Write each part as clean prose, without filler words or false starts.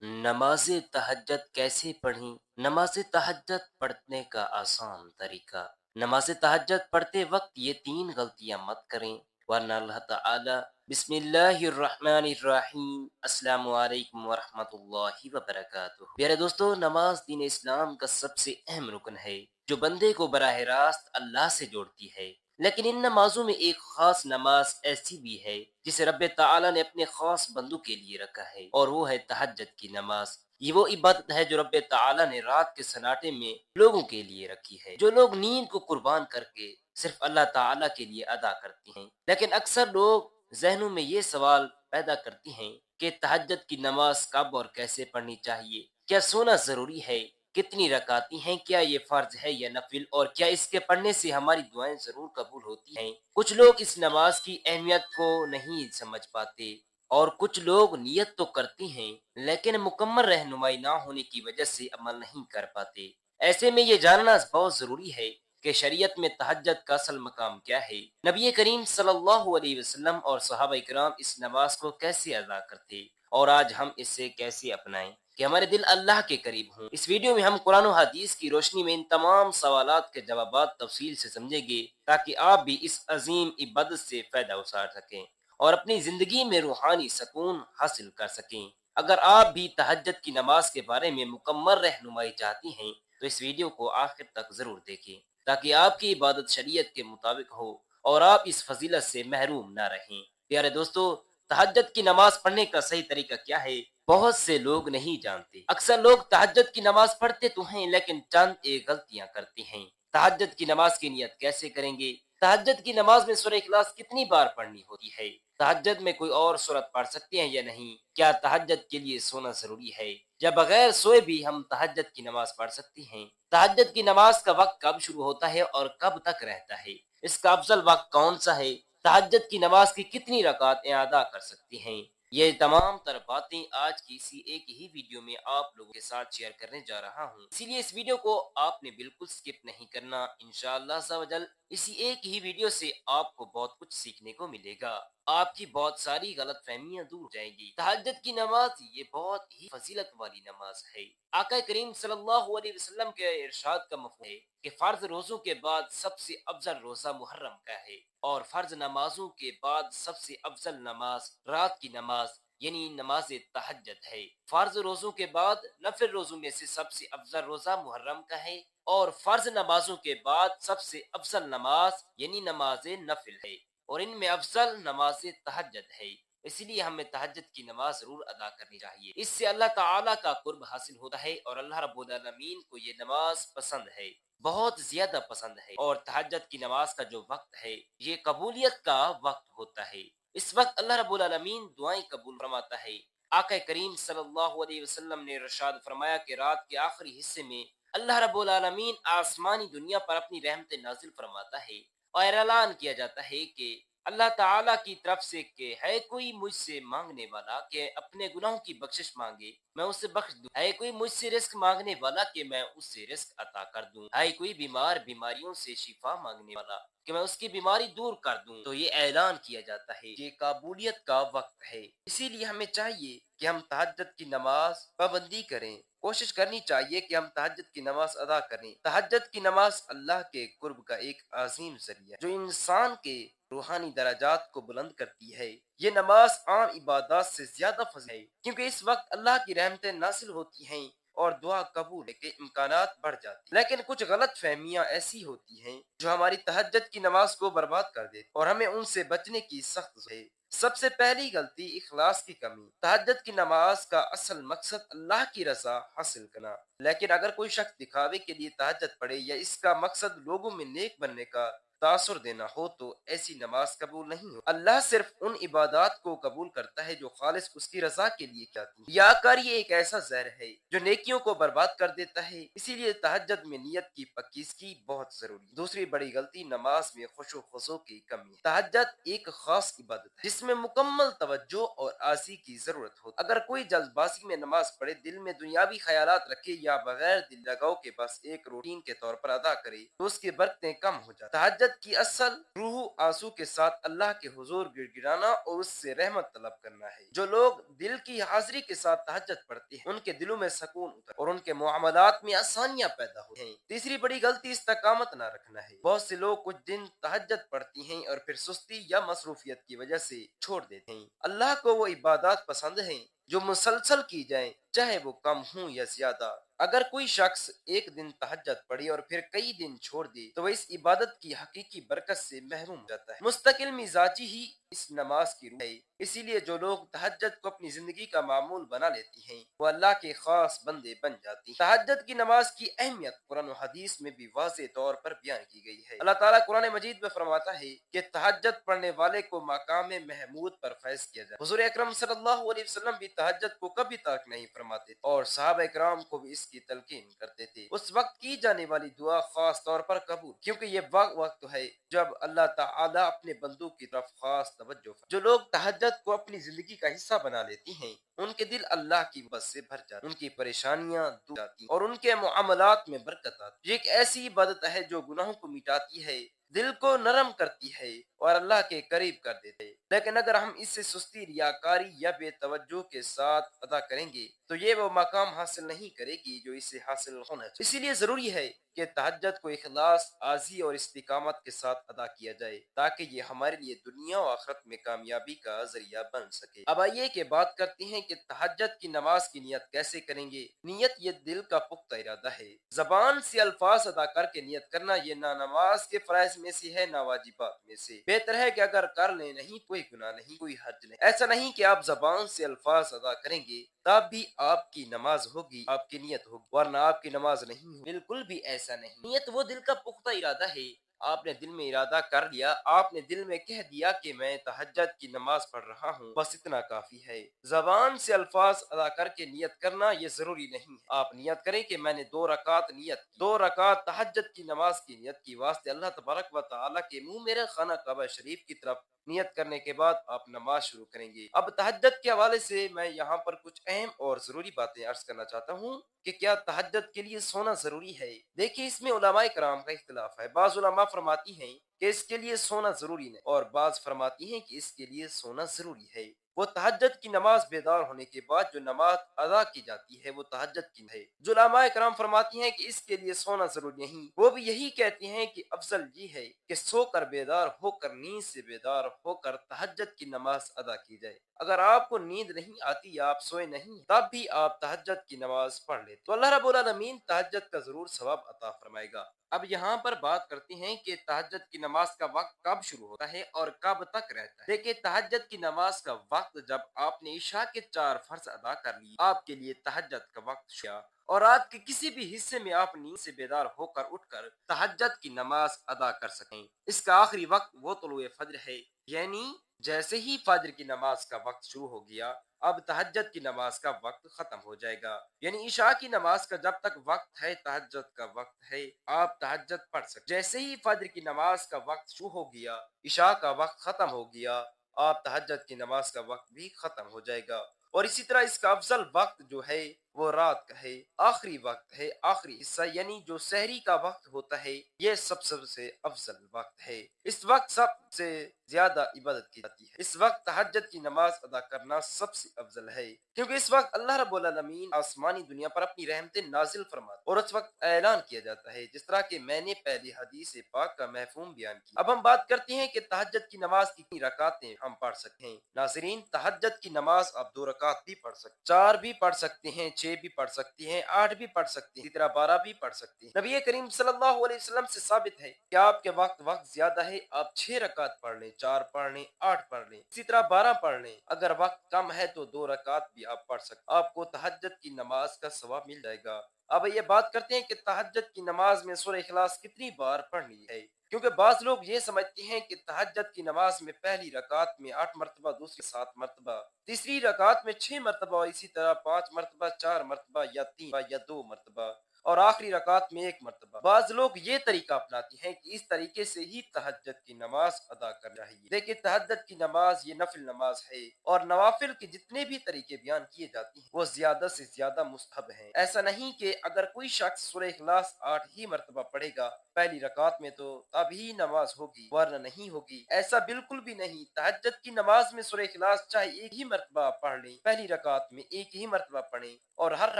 नमाज तहज्जुद कैसे पढ़ें? नमाज तहज्जुद पढ़ने का आसान तरीका। नमाज तहज्जुद पढ़ते वक्त ये 3 गलतियां मत करें, वरना अल्लाह ताला बिस्मिल्लाहिर्रहमानिर्रहीम अस्सलामु अलैकुम वरहमतुल्लाहि वबरकातुहू। प्यारे दोस्तों, नमाज दीन इस्लाम का सबसे अहम रुकन है, जो बंदे को बराह रास्त अल्लाह से जोड़ती है। लेकिन इन नमाजों में एक खास नमाज ऐसी भी है जिसे रब्बे ताला ने अपने खास बंदों के लिए रखा है, और वो है तहज्जुद की नमाज। ये वो इबादत है जो रब्बे ताला ने रात के सन्नाटे में लोगों के लिए रखी है, जो लोग नींद को कुर्बान करके सिर्फ अल्लाह ताला के लिए अदा करती हैं। लेकिन अक्सर लोग जहनों में ये सवाल पैदा करती हैं कि तहज्जुद की नमाज कब और कैसे पढ़नी चाहिए, क्या सोना जरूरी है, कितनी रकाती हैं, क्या ये फर्ज है या नफिल, और क्या इसके पढ़ने से हमारी दुआएं जरूर कबूल होती हैं। कुछ लोग इस नमाज की अहमियत को नहीं समझ पाते, और कुछ लोग नियत तो करती हैं लेकिन मुकम्मल रहनुमाई ना होने की वजह से अमल नहीं कर पाते। ऐसे में ये जानना बहुत जरूरी है कि शरीयत में तहज्जुद का असल मकाम क्या है, नबी करीम सल्लल्लाहु अलैहि वसल्लम और सहाबा इकराम इस नमाज को कैसे अदा करते, और आज हम इसे कैसे अपनाएं कि हमारे दिल अल्लाह के करीब हों। इस वीडियो में हम कुरान और हदीस की रोशनी में इन तमाम सवालात के जवाबात तफसील से समझेंगे, ताकि आप भी इस अजीम इबादत से फायदा उठा सकें और अपनी जिंदगी में रूहानी सुकून हासिल कर सकें। अगर आप भी तहज्जुद की नमाज के बारे में मुकम्मल रहनुमाई चाहती हैं, तो इस वीडियो को आखिर तक जरूर देखें, ताकि आपकी इबादत शरीयत के मुताबिक हो और आप इस फजीलत से महरूम ना रहें। प्यारे दोस्तों, तहज्जुद की नमाज पढ़ने का सही तरीका क्या है, बहुत से लोग नहीं जानते। अक्सर लोग तहज्जुद की नमाज पढ़ते तो हैं, लेकिन चंद एक गलतियां करते हैं। तहज्जुद की नमाज की नियत कैसे करेंगे? तहज्जुद की नमाज में सूरह इखलास कितनी बार पढ़नी होती है? तहज्जुद में कोई और सूरत पढ़ सकते हैं या नहीं? क्या तहज्जुद के लिए सोना जरूरी है, या बगैर सोए भी हम तहज्जुद की नमाज पढ़ सकते हैं? तहज्जुद की नमाज का वक्त कब शुरू होता है और कब तक रहता है? इसका अफजल वक्त कौन सा है? तहज्जुद की नमाज की कितनी रकातें अदा कर सकती हैं? ये तमाम तर बातें आज की इसी एक ही वीडियो में आप लोगों के साथ शेयर करने जा रहा हूँ, इसीलिए इस वीडियो को आपने बिल्कुल स्किप नहीं करना। इंशाअल्लाह अज़्ज़ा वजल इसी एक ही वीडियो से आपको बहुत कुछ सीखने को मिलेगा, आपकी बहुत सारी गलत फहमियां दूर हो जाएंगी। तहज्जुद की नमाज ये बहुत ही फजीलत वाली नमाज है। आका करीम सल्लल्लाहु अलैहि वसल्लम के इरशाद का मफहूम है कि फर्ज रोजों के बाद सबसे अफजल रोजा मुहर्रम का है, और फर्ज नमाजों के बाद सबसे अफजल नमाज रात की नमाज यानी नमाज तहज्जुद है। फर्ज रोजों के बाद नफिल रोजों में से सबसे अफजल रोजा मुहर्रम का है, और फर्ज नमाजों के बाद सबसे अफजल नमाज यानी नमाज नफिल है, और इनमें अफजल नमाज तहज्जुद है। इसलिए हमें तहज्जुद की नमाज जरूर अदा करनी चाहिए। इससे अल्लाह ताला का कुर्ब हासिल होता है, और अल्लाह रब्बुल आलमीन को ये नमाज पसंद है, बहुत ज्यादा पसंद है। और तहज्जुद की नमाज का जो वक्त है, ये कबूलियत का वक्त होता है। इस वक्त अल्लाह रब्बुल आलमीन दुआएं कबूल फरमाता है। आका करीम सल्लल्लाहु अलैहि वसल्लम ने इरशाद फरमाया कि रात के आखिरी हिस्से में अल्लाह रब्बुल आलमीन आसमानी दुनिया पर अपनी रहमतें नाजिल फरमाता है, और ऐलान किया जाता है कि अल्लाह ताला की तरफ से कि है कोई मुझसे मांगने वाला कि अपने गुनाहों की बख्शिश मांगे, मैं उसे बख्श दूं। है कोई मुझसे रिस्क मांगने वाला कि मैं उससे रिस्क अता कर दूं। है कोई बीमार बीमारियों से शिफा मांगने वाला कि मैं उसकी बीमारी दूर कर दूं। तो ये ऐलान किया जाता है कि काबूलियत का वक्त है। इसीलिए हमें चाहिए कि हम तहज्जुद की नमाज पाबंदी करें। कोशिश करनी चाहिए कि हम तहज्जुद की नमाज अदा करें। तहज्जुद की नमाज अल्लाह के कुर्ब का एक अजीम जरिया जो इंसान के रूहानी दराजात को बुलंद करती है। ये नमाज आम इबादत से ज्यादा फजील है, क्योंकि इस वक्त अल्लाह की रहमतें नासिल होती हैं और दुआ कबूल के इम्कानात बढ़ जाती हैं। लेकिन कुछ गलत फहमियाँ ऐसी होती हैं जो हमारी तहज्जुद की नमाज को बर्बाद कर देती, और हमें उनसे बचने की सख्त है। सबसे पहली गलती इखलास की कमी। तहज्जुद की नमाज का असल मकसद अल्लाह की रज़ा हासिल करना, लेकिन अगर कोई शख्स दिखावे के लिए तहज्जुद पढ़े या इसका मकसद लोगों में नेक बनने का तासुर देना हो, तो ऐसी नमाज कबूल नहीं हो। अल्लाह सिर्फ उन इबादत को कबूल करता है जो खालिस उसकी रजा के लिए जाती है। याकार ये एक ऐसा जहर है जो नेकियों को बर्बाद कर देता है, इसीलिए तहज्जुद में नियत की पक्कीज़गी बहुत जरूरी है। दूसरी बड़ी गलती नमाज में खुशो खुशो की कमी है। तहज्जुद एक खास इबादत है जिसमें मुकम्मल तवज्जो और आजी की जरूरत होती है। अगर कोई जल्दबाजी में नमाज पढ़े, दिल में दुनियावी ख्यालात रखे या बगैर दिल लगाव के बस एक रूटीन के तौर पर अदा करे, तो उसकी बरकतें कम हो जाती। तहज्जुद عبادت کی اصل روح آنسو کے ساتھ اللہ کے حضور گڑ گڑانا اور اس سے رحمت طلب کرنا ہے۔ جو لوگ دل کی حاضری کے ساتھ تہجد پڑھتے ہیں ان کے دلوں میں سکون اتر اور ان کے معاملات میں آسانیاں پیدا ہوتی ہیں۔ تیسری بڑی غلطی استقامت نہ رکھنا ہے۔ بہت سے لوگ کچھ دن تہجد پڑھتی ہیں اور پھر سستی یا مصروفیت کی وجہ سے چھوڑ دیتے ہیں۔ اللہ کو وہ عبادات پسند ہیں جو مسلسل کی جائیں، چاہے وہ کم ہوں یا زیادہ۔ اگر کوئی شخص ایک دن تہجد پڑھی اور پھر کئی دن چھوڑ دے تو وہ اس عبادت کی حقیقی برکت سے محروم ہو جاتا ہے۔ مستقل مزاجی ہی اس نماز کی روح ہے۔ اسی لیے جو لوگ تہجد کو اپنی زندگی کا معمول بنا لیتی ہیں وہ اللہ کے خاص بندے بن جاتی ہیں۔ تہجد کی نماز کی اہمیت قرآن و حدیث میں بھی واضح طور پر بیان کی گئی ہے۔ اللہ تعالیٰ قرآن مجید میں فرماتا ہے کہ تہجد پڑھنے والے کو مقام محمود پر فیض کیا جائے۔ حضور اکرم صلی اللہ علیہ وسلم بھی تہجد کو کبھی ترک نہیں فرماتے اور صحابہ کرام کو بھی اس کی تلقین کرتے تھے۔ اس وقت کی جانے والی دعا خاص طور پر قبول، کیونکہ یہ وقت ہے جب اللہ تعالیٰ اپنے بندوں کی طرف خاص توجہ جو لوگ تہجد کو اپنی زندگی کا حصہ بنا لیتی ہیں ان کے دل اللہ کی محبت سے بھر جاتے ہیں، ان کی پریشانیاں دور جاتی ہیں اور ان کے معاملات میں برکت آتی ہے۔ یہ ایک ایسی عبادت ہے جو گناہوں کو مٹاتی ہے، دل کو نرم کرتی ہے اور اللہ کے قریب کر دیتے ہیں۔ لیکن اگر ہم اس سے سستی، ریاکاری یا بے توجہ کے ساتھ ادا کریں گے تو یہ وہ مقام حاصل نہیں کرے گی جو اسے حاصل ہونا چاہیے۔ اسی لیے ضروری ہے کہ تہجد کو اخلاص، عاجزی اور استقامت کے ساتھ ادا کیا جائے تاکہ یہ ہمارے لیے دنیا و آخرت میں کامیابی کا ذریعہ بن سکے۔ اب آئیے کہ بات کرتے ہیں کہ تہجد کی نماز کی نیت کیسے کریں گے۔ نیت یہ دل کا پختہ ارادہ ہے۔ زبان سے الفاظ ادا کر کے نیت کرنا یہ نہ نماز کے فرائض میں سے ہے نہ واجبات میں سے۔ بہتر ہے کہ اگر کر لیں نہیں کوئی گناہ نہیں، کوئی حرج نہیں۔ ایسا نہیں کہ آپ زبان سے الفاظ ادا کریں گے تب بھی آپ کی نماز ہوگی، آپ کی نیت ہوگی، ورنہ آپ کی نماز نہیں ہوگی۔ بالکل بھی ایسا نہیں۔ نیت وہ دل کا پختہ ارادہ ہے۔ آپ نے دل میں ارادہ کر لیا، آپ نے دل میں کہہ دیا کہ میں تہجد کی نماز پڑھ رہا ہوں، بس اتنا کافی ہے۔ زبان سے الفاظ ادا کر کے نیت کرنا یہ ضروری نہیں ہے۔ آپ نیت کریں کہ میں نے 2 رکعت نیت کی، 2 رکعت تہجد کی نماز کی نیت کی واسطے اللہ تبارک و تعالیٰ کے منہ میرے خانہ کعبہ شریف کی طرف نیت کرنے کے بعد آپ نماز شروع کریں گے۔ اب تہجد کے حوالے سے میں یہاں پر کچھ اہم اور ضروری باتیں عرض کرنا چاہتا ہوں کہ کیا تہجد کے لیے سونا ضروری ہے۔ دیکھیے اس میں علماء کرام کا اختلاف ہے۔ بعض علماء فرماتی ہیں کہ اس کے لیے سونا ضروری نہیں اور بعض فرماتی ہیں کہ اس کے لیے سونا ضروری ہے۔ وہ تہجد کی نماز بیدار ہونے کے بعد جو نماز ادا کی جاتی ہے وہ تہجد کی ہے۔ جو علماء کرام فرماتی ہیں کہ اس کے لیے سونا ضروری نہیں وہ بھی یہی کہتی ہیں کہ افضل یہ ہے کہ سو کر بیدار ہو کر، نیند سے بیدار ہو کر تہجد کی نماز ادا کی جائے۔ اگر آپ کو نیند نہیں آتی یا آپ سوئے نہیں تب بھی آپ تہجد کی نماز پڑھ لیں تو اللہ رب العالمین تہجد کا ضرور ثواب عطا فرمائے گا۔ اب یہاں پر بات کرتے ہیں کہ تہجد کی نماز کا وقت کب شروع ہوتا ہے اور کب تک رہتا ہے۔ دیکھیں تہجد کی نماز کا وقت جب آپ نے عشاء کے 4 فرض ادا کر لیے آپ کے لیے تہجد کا وقت شروع اور رات کے کسی بھی حصے میں آپ نیند سے بیدار ہو کر اٹھ کر تہجد کی نماز ادا کر سکیں۔ اس کا آخری وقت وہ طلوع فجر ہے، یعنی جیسے ہی فجر کی نماز کا وقت شروع ہو گیا اب تہجد کی نماز کا وقت ختم ہو جائے گا، یعنی عشاء کی نماز کا جب تک وقت ہے تہجد کا وقت ہے، آپ تہجد پڑھ سکتے۔ جیسے ہی فجر کی نماز کا وقت شروع ہو گیا، عشاء کا وقت ختم ہو گیا، آپ تہجد کی نماز کا وقت بھی ختم ہو جائے گا۔ اور اسی طرح اس کا افضل وقت جو ہے وہ رات کا ہے، آخری وقت ہے، آخری حصہ یعنی جو سحری کا وقت ہوتا ہے یہ سب سے افضل وقت ہے۔ اس وقت سب سے زیادہ عبادت کی جاتی ہے۔ اس وقت تہجد کی نماز ادا کرنا سب سے افضل ہے کیونکہ اس وقت اللہ رب العالمین آسمانی دنیا پر اپنی رحمتیں نازل فرماتا اور اس وقت اعلان کیا جاتا ہے، جس طرح کہ میں نے پہلی حدیث پاک کا مفہوم بیان کیا۔ اب ہم بات کرتے ہیں کہ تہجد کی نماز کی کتنی رکعتیں ہم پڑھ سکتے ہیں۔ ناظرین تہجد کی نماز آپ 2 رکعت بھی پڑھ سکتے ہیں، 4 بھی پڑھ سکتے ہیں، 6 بھی پڑھ سکتے ہیں، 8 بھی پڑھ سکتے ہیں، اسی طرح 12 بھی پڑھ سکتے ہیں۔ نبی کریم صلی اللہ علیہ وسلم سے ثابت ہے کہ آپ کے وقت زیادہ ہے آپ 6 رکعت پڑھ لیں، 4 پڑھ لیں، 8 پڑھ لیں، اسی طرح 12 پڑھ لیں۔ اگر وقت کم ہے تو 2 رکعت بھی آپ پڑھ سکتے ہیں، آپ کو تہجد کی نماز کا ثواب مل جائے گا۔ اب یہ بات کرتے ہیں کہ تہجد کی نماز میں سورہ اخلاص کتنی بار پڑھنی ہے، کیونکہ بعض لوگ یہ سمجھتے ہیں کہ تہجد کی نماز میں پہلی رکعت میں 8 مرتبہ، دوسری 7 مرتبہ، تیسری رکعت میں 6 مرتبہ اور اسی طرح 5 مرتبہ، 4 مرتبہ یا 3 یا 2 مرتبہ اور आखिरी रकात में 1 मरतबा। बाज़ लोग ये तरीका अपनाते हैं कि इस तरीके से ही तहज्जुद की नमाज अदा करनी चाहिए। देखिए तहज्जुद की नमाज ये नफिल नमाज है और नवाफिल के जितने भी तरीके बयान किए जाते हैं वो ज्यादा से ज्यादा मुस्तहब हैं। ऐसा नहीं कि अगर कोई शख्स सूरह इखलास 8 ही मरतबा पढ़ेगा पहली रकात में तो तभी नमाज होगी वरना नहीं होगी, ऐसा बिल्कुल भी नहीं। तहज्जुद की नमाज में सूरह इखलास चाहे एक ही मरतबा पढ़ लें, पहली रकात में एक ही मरतबा पढ़ें और हर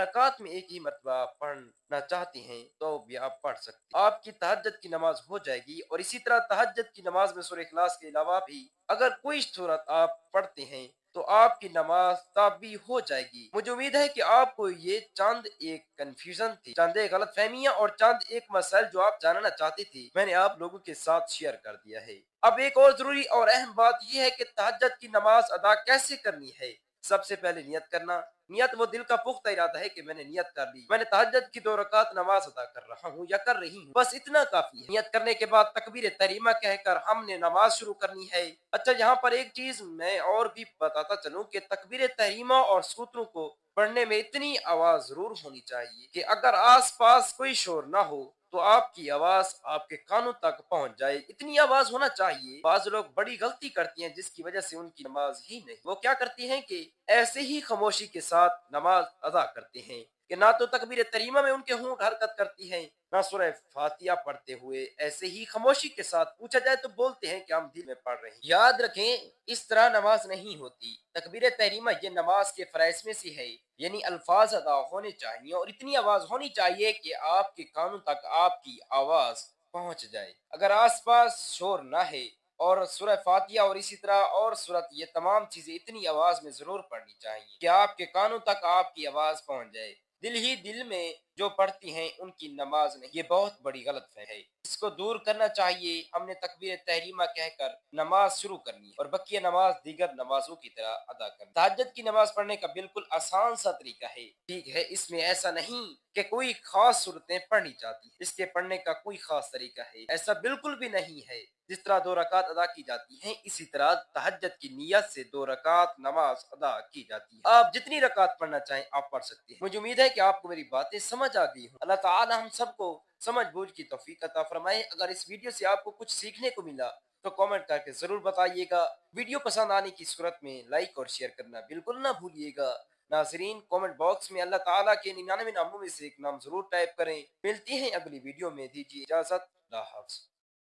रकात में एक ही मरतबा पढ़ना चाहते हैं तो भी आप पढ़ सकते हैं। आपकी तहज्जुद की नमाज हो जाएगी। और इसी तरह तहज्जुद की नमाज में सूरह इखलास के अलावा भी अगर कोई सूरत आप पढ़ते हैं तो आपकी नमाज तब भी हो जाएगी। मुझे उम्मीद है कि आपको ये चंद एक कंफ्यूजन थी, चंद एक गलत फहमियाँ और चंद एक मसाइल जो आप जानना चाहते थे मैंने आप लोगों के साथ शेयर कर दिया है। अब एक और जरूरी और अहम बात यह है कि तहज्जुद की नमाज अदा कैसे करनी है। सबसे पहले नियत करना। नियत वो दिल का पुख्ता इरादा है कि मैंने नियत कर ली, मैंने तहज्जुद की 2 रकात नमाज अदा कर रहा हूँ या कर रही हूँ, बस इतना काफी है। नियत करने के बाद तकबीर तहरीमा कहकर हमने नमाज शुरू करनी है। अच्छा यहाँ पर एक चीज मैं और भी बताता चलूं कि तकबीर तहरीमा और सूत्रों को पढ़ने में इतनी आवाज जरूर होनी चाहिए कि अगर आसपास कोई शोर ना हो तो आपकी आवाज आपके कानों तक पहुंच जाए, इतनी आवाज होना चाहिए। बाज लोग बड़ी गलती करती हैं जिसकी वजह से उनकी नमाज ही नहीं, वो क्या करती हैं कि ऐसे ही खामोशी के साथ नमाज अदा करते हैं कि ना तो तकबीर तरीमा में उनके होंठ हरकत करती हैं ना सूरह फातिहा पढ़ते हुए ऐसे ही खामोशी के साथ पूछा जाए तो बोलते हैं कि हम दिल में पढ़ रहे हैं। याद रखें इस तरह नमाज नहीं होती। तकबीर तहरीमा ये नमाज के फराइज में से है, यानी अल्फाज अदा होने चाहिए और इतनी आवाज होनी चाहिए कि आपके कानों तक आपकी आवाज पहुंच जाए। अगर आसपास शोर ना है और सूरह फातिहा और इसी तरह और सूरत ये तमाम चीजें इतनी आवाज में जरूर पढ़नी चाहिए कि आपके कानों तक आपकी आवाज पहुंच जाए। दिल ही दिल में जो पढ़ती हैं उनकी नमाज नहीं, ये बहुत बड़ी गलत है। इसको दूर करना चाहिए। हमने तकबीर तहरीमा कहकर नमाज शुरू करनी है और बकिया नमाज दीगर नमाजों की तरह अदा करनी। तहज्जुद की नमाज पढ़ने का बिल्कुल आसान सा तरीका है, ठीक है। इसमें ऐसा नहीं कि कोई खास सूरतें पढ़नी चाहती है, इसके पढ़ने का कोई खास तरीका है, ऐसा बिल्कुल भी नहीं है। जिस तरह 2 रकात अदा की जाती हैं इसी तरह तहज्जुद की नियत से 2 रकात नमाज अदा की जाती है। आप जितनी रकात पढ़ना चाहें आप पढ़ सकते हैं। मुझे उम्मीद है कि आपको मेरी बातें समझ आ गई हो। अल्लाह ताला हम सबको समझ बूझ की तौफीक अता फरमाए। अगर इस वीडियो से आपको कुछ सीखने को मिला तो कमेंट करके जरूर बताइएगा। वीडियो पसंद आने की सूरत में लाइक और शेयर करना बिल्कुल ना भूलिएगा। नाजरीन कमेंट बॉक्स में अल्लाह ताला के 99 नामों में से एक नाम जरूर टाइप करें। मिलती हैं अगली वीडियो में, दीजिए इजाजत। अल्लाह हाफ़िज़।